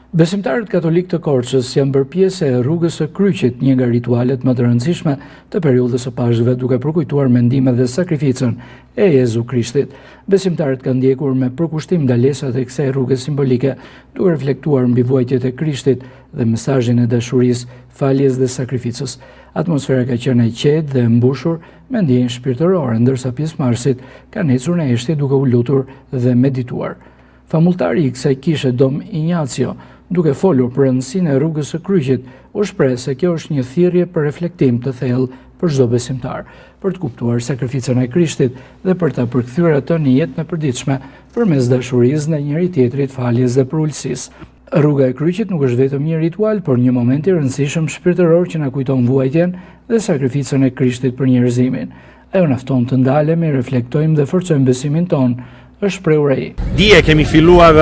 Besimtarët katolik të Korçës janë bërë pjesë e rrugës së kryqit, një nga ritualet më të rëndësishme të periudhës së Pashkëve, duke përkujtuar mendimet dhe sakrificën e Jezu Krishtit. Besimtarët kanë ndjekur me përkushtim ndalesat e kësaj rruge simbolike, duke reflektuar mbi vuajtjet e Krishtit dhe mesazhin e dashurisë, faljes dhe sakrificës. Atmosfera ka qenë e qetë dhe e mbushur me ndjenjë shpirtërore, ndërsa pjesëmarrësit kanë ecur në eshte duke u lutur dhe medituar. Famultari i kësaj kishe Dom Ignacio, duke folur për rëndësinë e rrugës së kryqit, u shpreh se kjo është një thirrje për reflektim të thellë për çdo besimtar, për të kuptuar sakrificën e Krishtit dhe për ta përkthyer atë në jetën e përditshme përmes dashurisë ndaj njëri tjetrit, faljes dhe përulësisë. Rruga e kryqit nuk është vetëm një ritual, por një moment i rëndësishëm shpirtëror që na kujton vuajtjen dhe sakrificën e Krishtit për njerëzimin. Ajo na fton të ndalemi, reflektojmë dhe forcojmë besimin ton, është shprehur ai. Dje kemi filluar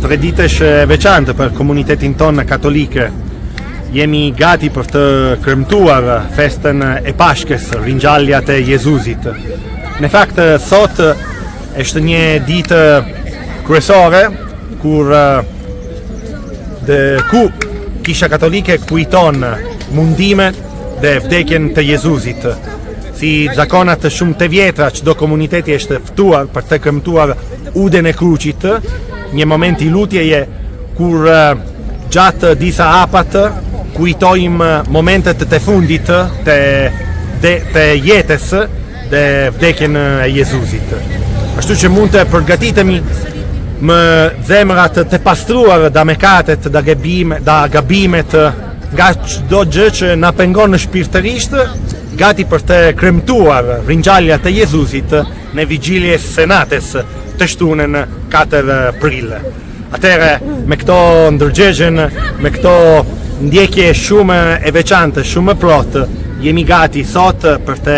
3 ditësh veçantë për komunitetin tonë katolike. Jemi gati për të kremtuar festën e Pashkës, ringjalljet e Jezusit. Në fakt, sot është një ditë kryesore kur Kisha Katolike kujton mundimet dhe vdekjen të Jezusit. Si zakonat shumë të vjetra, çdo komuniteti është ftuar për të kremtuar uden e kruqit, një moment i lutjeje kur gjatë disa hapat kujtojmë momentet të fundit të jetës dhe vdekjen e Jezusit. Ashtu që mund të përgatitemi më zemrat të pastruar da mekatet, da gabimet, nga çdo gjë që na pengon shpirtërisht, gati për të kremtuar ringjalljet e Jezusit në vigjiljes së natës të shtunën 4 prill. Atëherë, me këto ndërgjegjen, me këto ndjekje shumë e veçantë, shumë plotë, jemi gati sot për të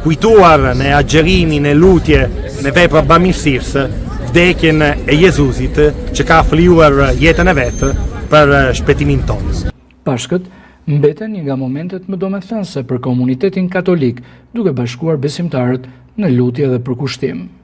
kujtuar në agjerimin e lutje në vepra bamirësisë vdekjen e Jezusit që ka fliuar jetën e vet për shpëtimin tonë. Pashkët mbeten një nga momentet më domethënëse për komunitetin katolik, duke bashkuar besimtarët në lutje dhe përkushtim.